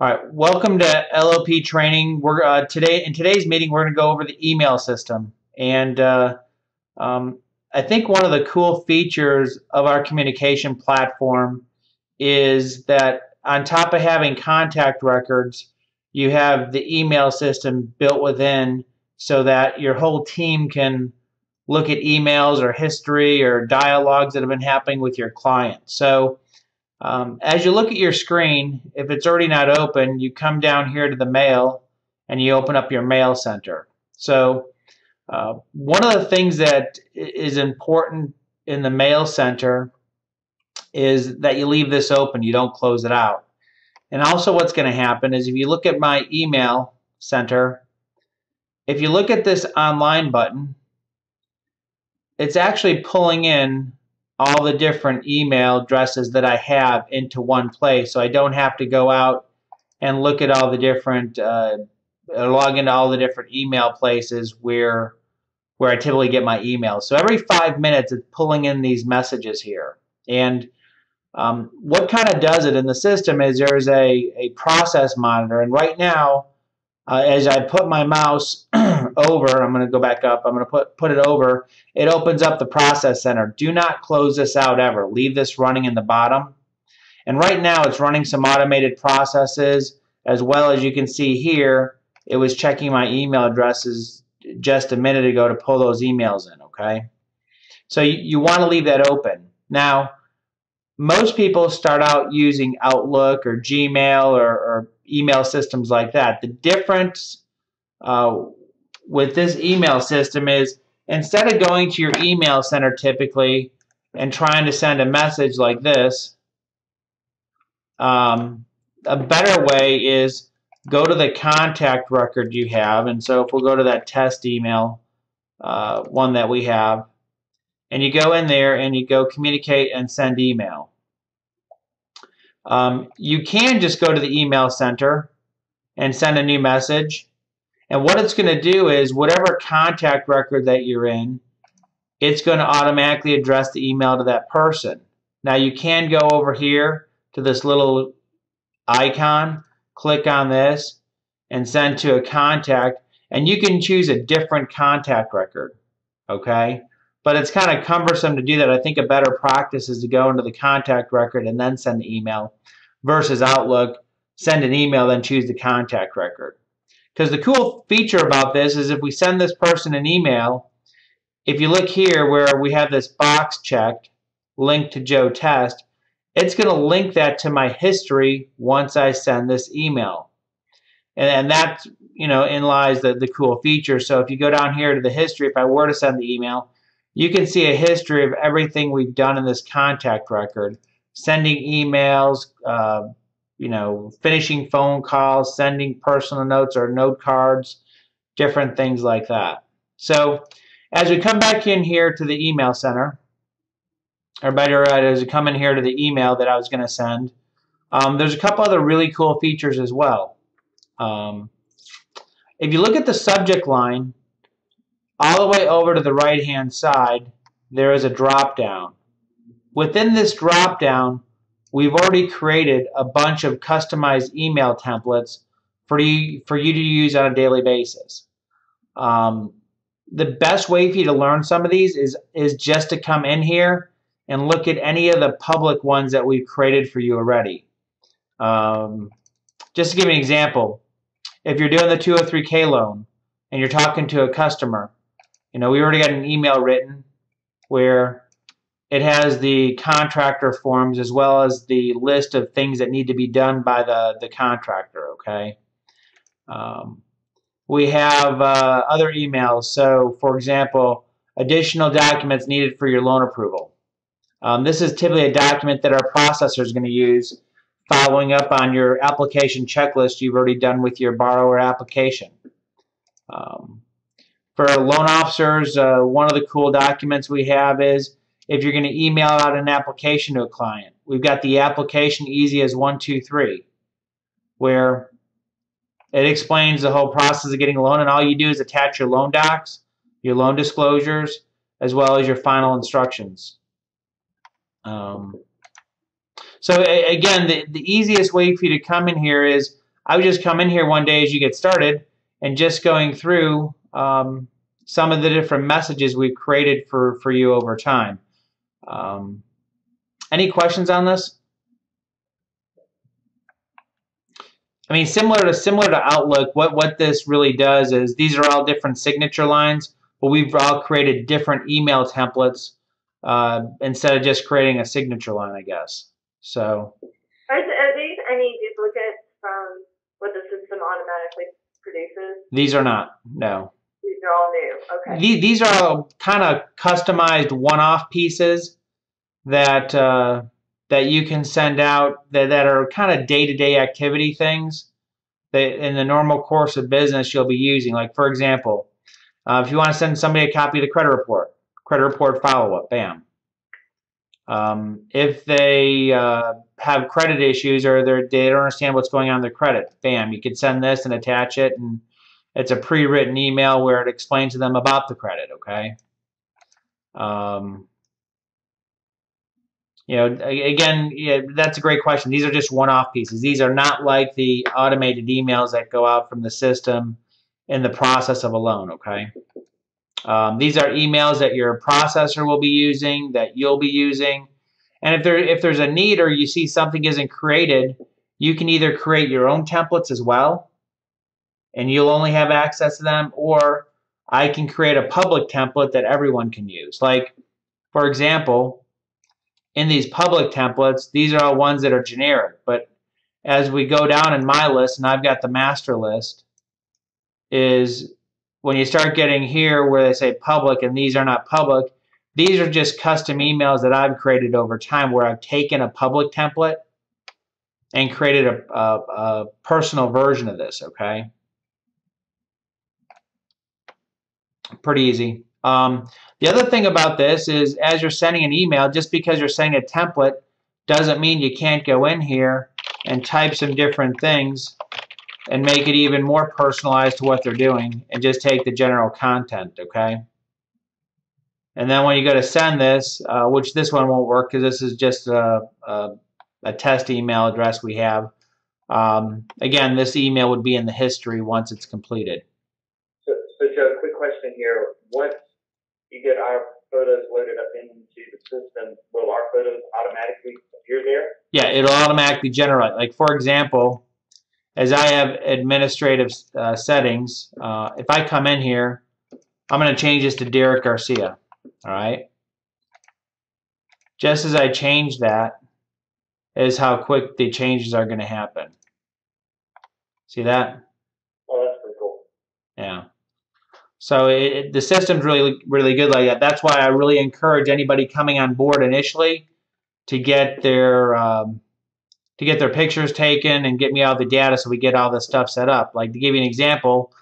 All right, welcome to LOP training. We're in today's meeting we're going to go over the email system, and um, I think one of the cool features of our communication platform is that on top of having contact records, you have the email system built within, so that your whole team can look at emails or history or dialogues that have been happening with your client. So as you look at your screen, if it's already not open, you come down here to the mail and you open up your mail center. So one of the things that is important in the mail center is that you leave this open, you don't close it out. And also what's going to happen is if you look at my email center, if you look at this online button, it's actually pulling in all the different email addresses that I have into one place, so I don't have to go out and look at all the different log into all the different email places where I typically get my emails. So every 5 minutes, it's pulling in these messages here. And what kind of does it in the system is there's a process monitor, and right now, as I put my mouse over, I'm going to go back up, I'm going to put it over, it opens up the process center. Do not close this out ever. Leave this running in the bottom. And right now it's running some automated processes, as well as you can see here, it was checking my email addresses just a minute ago to pull those emails in, okay? So you want to leave that open. Now, most people start out using Outlook or Gmail or email systems like that. The difference with this email system is instead of going to your email center typically and trying to send a message like this, a better way is go to the contact record you have. And so if we'll go to that test email one that we have, and you go in there and you go communicate and send email. You can just go to the email center and send a new message. And what it's going to do is whatever contact record that you're in, it's going to automatically address the email to that person. Now you can go over here to this little icon, click on this, and send to a contact, and you can choose a different contact record, okay? But it's kind of cumbersome to do that. I think a better practice is to go into the contact record and then send the email versus Outlook, send an email, then choose the contact record. Because the cool feature about this is if we send this person an email, if you look here where we have this box checked, link to Joe Test, it's going to link that to my history once I send this email. And that's, in lies the cool feature. So if you go down here to the history, if I were to send the email, you can see a history of everything we've done in this contact record. Sending emails, finishing phone calls, sending personal notes or note cards, different things like that. So as we come back in here to the email center, or better, as we come in here to the email that I was going to send, there's a couple other really cool features as well. If you look at the subject line, all the way over to the right-hand side, there is a drop-down. Within this drop-down, we've already created a bunch of customized email templates for you to use on a daily basis. The best way for you to learn some of these is just to come in here and look at any of the public ones that we've created for you already. Just to give you an example, if you're doing the 203K loan and you're talking to a customer, we already got an email written where it has the contractor forms as well as the list of things that need to be done by the contractor, okay? We have other emails. So, for example, additional documents needed for your loan approval. This is typically a document that our processor is going to use following up on your application checklist you've already done with your borrower application. For loan officers, one of the cool documents we have is if you're going to email out an application to a client. We've got the application easy as 1, 2, 3, where it explains the whole process of getting a loan, and all you do is attach your loan docs, your loan disclosures, as well as your final instructions. So again, the easiest way for you to come in here is I would just come in here one day as you get started and just going through some of the different messages we've created for you over time. Any questions on this? I mean, similar to Outlook, what this really does is these are all different signature lines, but we've all created different email templates instead of just creating a signature line, I guess. So, are these any duplicates from what the system automatically produces? These are not. No. These are all new. Okay. These are all kind of customized one-off pieces that that you can send out that are kind of day-to-day activity things that in the normal course of business you'll be using. Like, for example, if you want to send somebody a copy of the credit report follow-up, bam. If they have credit issues or they don't understand what's going on in their credit, bam, you could send this and attach it, and it's a pre-written email where it explains to them about the credit, okay? You know, again, yeah, that's a great question. These are just one-off pieces. These are not like the automated emails that go out from the system in the process of a loan, okay? These are emails that your processor will be using, that you'll be using. And if there's a need or you see something isn't created, you can either create your own templates as well, and you'll only have access to them, or I can create a public template that everyone can use. Like, for example, in these public templates, these are all ones that are generic. But as we go down in my list, and I've got the master list, is when you start getting here where they say public and these are not public, these are just custom emails that I've created over time where I've taken a public template and created a personal version of this, okay? Pretty easy. The other thing about this is as you're sending an email, just because you're sending a template doesn't mean you can't go in here and type some different things and make it even more personalized to what they're doing and just take the general content, okay? And then when you go to send this, which this one won't work because this is just a test email address we have. Again, this email would be in the history once it's completed. So Joe, quick question here. Once you get our photos loaded up into the system, will our photos automatically appear there? Yeah, it'll automatically generate. Like, for example, as I have administrative settings, if I come in here, I'm going to change this to Derek Garcia. All right. Just as I change that is how quick the changes are going to happen. See that? Oh, that's pretty cool. Yeah. So the system's really good like that. That's why I really encourage anybody coming on board initially to get their pictures taken and get me all the data so we get all this stuff set up. Like, to give you an example,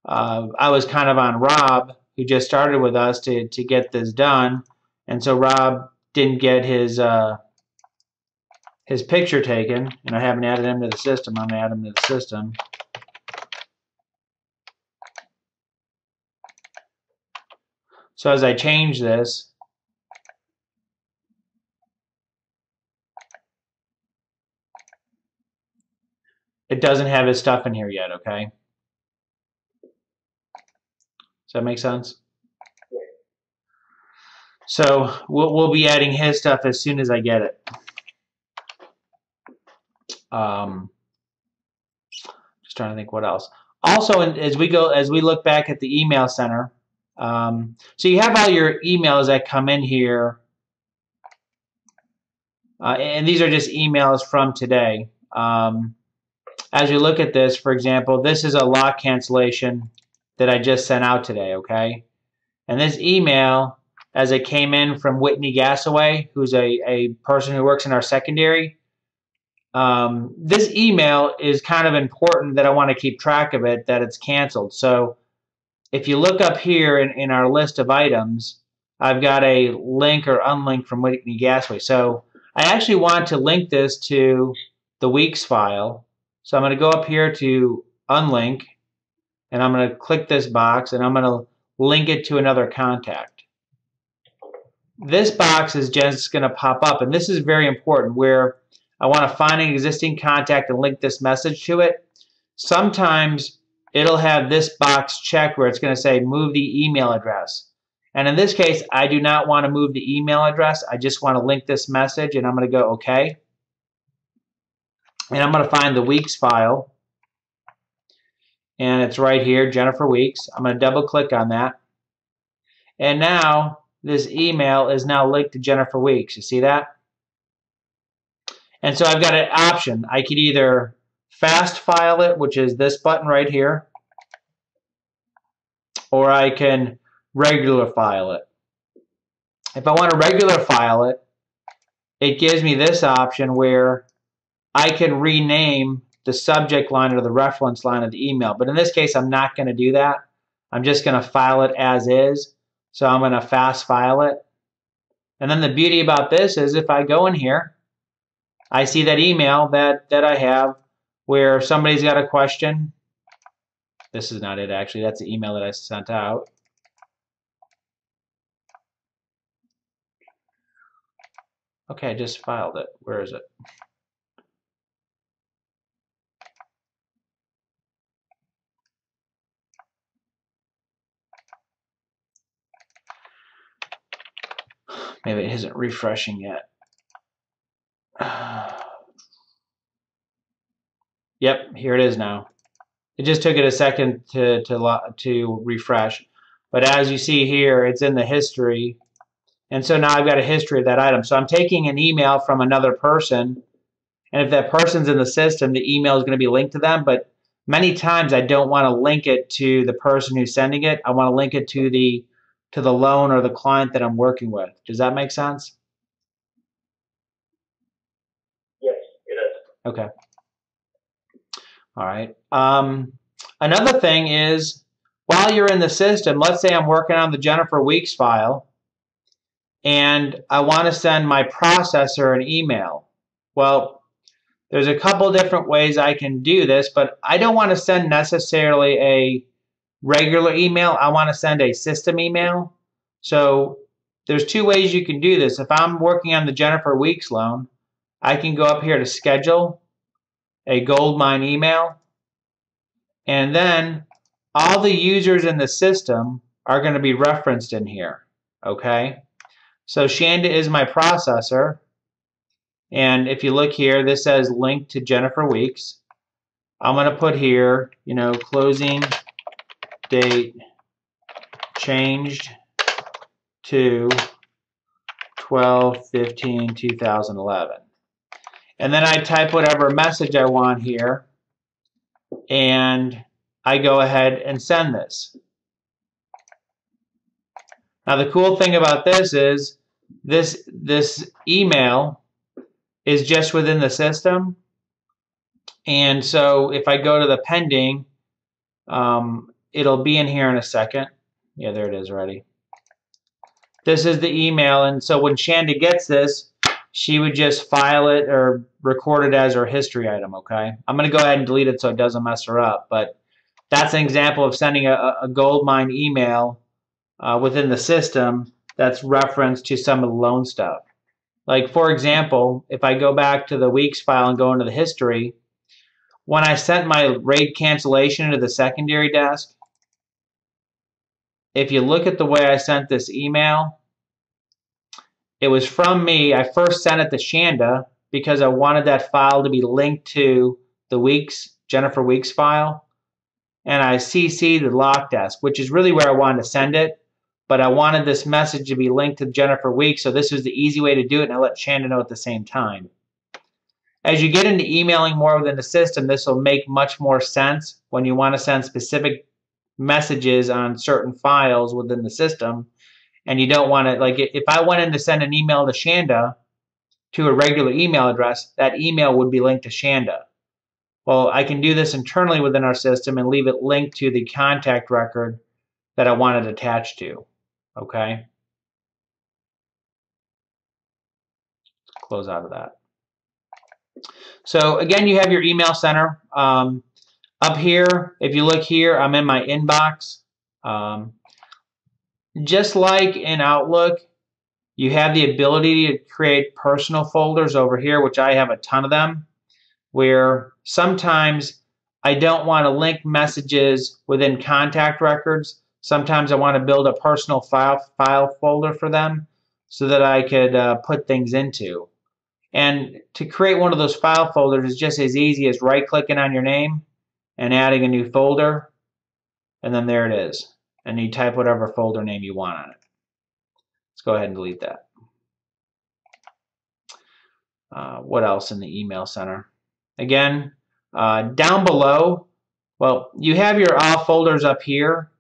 I was kind of on Rob, who just started with us to get this done, and so Rob didn't get his picture taken, and I haven't added him to the system. I'm going to add him to the system. So as I change this, it doesn't have his stuff in here yet, okay? Does that make sense? So we'll be adding his stuff as soon as I get it. Just trying to think what else. Also, as we look back at the email center, so you have all your emails that come in here, and these are just emails from today. As you look at this, for example, this is a lock cancellation that I just sent out today, okay? And this email, as it came in from Whitney Gasaway, who's a person who works in our secondary, this email is kind of important that I want to keep track of it, that it's canceled. So if you look up here in our list of items, I've got a link or unlink from Whitney Gasaway. So I actually want to link this to the weeks file. So I'm going to go up here to unlink, and I'm going to click this box, and I'm going to link it to another contact. This box is just going to pop up, and this is very important, where I want to find an existing contact and link this message to it. sometimes it'll have this box checked where it's going to say move the email address. And in this case, I do not want to move the email address. I just want to link this message, and I'm going to go OK. And I'm going to find the Weeks file. And it's right here, Jennifer Weeks. I'm going to double click on that. And now this email is now linked to Jennifer Weeks. You see that? And so I've got an option. I could either fast file it, which is this button right here, or I can regular file it. If I want to regular file it, it gives me this option where I can rename the subject line or the reference line of the email. But in this case, I'm not going to do that. I'm just going to file it as is. So I'm going to fast file it. And then the beauty about this is if I go in here, I see that email that I have where somebody's got a question. This is not it, actually. That's the email that I sent out. Okay, I just filed it. Where is it? Maybe it isn't refreshing yet. Yep, here it is now. It just took it a second to refresh. But as you see here, it's in the history. And so now I've got a history of that item. So I'm taking an email from another person. And if that person's in the system, the email is going to be linked to them. But many times I don't want to link it to the person who's sending it. I want to link it to the loan or the client that I'm working with. Does that make sense? Yes, it does. Okay. All right. Another thing is, while you're in the system, let's say I'm working on the Jennifer Weeks file, and I want to send my processor an email. Well, there's a couple different ways I can do this, but I don't want to send necessarily a regular email. I want to send a system email. So there's two ways you can do this. If I'm working on the Jennifer Weeks loan, I can go up here to schedule a Goldmine email, and then all the users in the system are going to be referenced in here. Okay, so Shanda is my processor, and if you look here, this says link to Jennifer Weeks. I'm going to put here, closing date changed to 12/15/2011. And then I type whatever message I want here, and I go ahead and send this. Now the cool thing about this is this email is just within the system, and so if I go to the pending, it'll be in here in a second. Yeah, there it is already. This is the email, and so when Shanda gets this, she would just file it or record it as her history item, okay? I'm going to go ahead and delete it so it doesn't mess her up, but that's an example of sending a Goldmine email within the system that's referenced to some of the loan stuff. Like, for example, if I go back to the Weeks file and go into the history, when I sent my rate cancellation to the secondary desk, if you look at the way I sent this email, it was from me. I first sent it to Shanda because I wanted that file to be linked to the Jennifer Weeks file. And I CC'd the lock desk, which is really where I wanted to send it. But I wanted this message to be linked to Jennifer Weeks, so this was the easy way to do it, and I let Shanda know at the same time. As you get into emailing more within the system, this will make much more sense when you want to send specific messages on certain files within the system. And you don't want to, like, if I wanted to send an email to Shanda to a regular email address, that email would be linked to Shanda. Well, I can do this internally within our system and leave it linked to the contact record that I want it attached to. Okay? Close out of that. So again, you have your email center. Up here, if you look here, I'm in my inbox. Just like in Outlook, you have the ability to create personal folders over here, which I have a ton of them, where sometimes I don't want to link messages within contact records. Sometimes I want to build a personal file folder for them so that I could put things into. And to create one of those file folders is just as easy as right-clicking on your name and adding a new folder, and then there it is. And you type whatever folder name you want on it. Let's go ahead and delete that. What else in the email center? Again, down below, well, you have your all folders up here,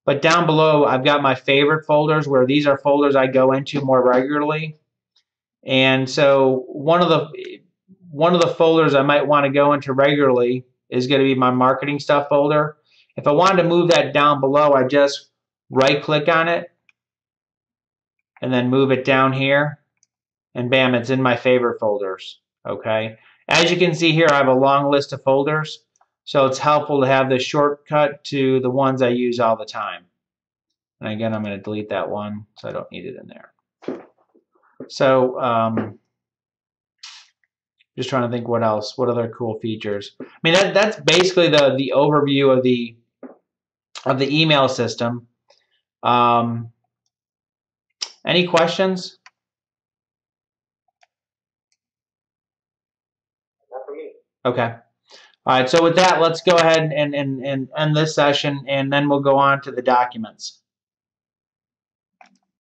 but down below I've got my favorite folders where these are folders I go into more regularly. And so one of the folders I might want to go into regularly is going to be my marketing stuff folder. If I wanted to move that down below, I just right click on it and then move it down here, and bam, it's in my favorite folders. Okay. As you can see here, I have a long list of folders, so it's helpful to have this shortcut to the ones I use all the time. And again, I'm going to delete that one, so I don't need it in there. So just trying to think what else, what other cool features. I mean, that's basically the overview of the email system. Any questions? Not for me. Okay. All right, so with that, let's go ahead and end this session, and then we'll go on to the documents.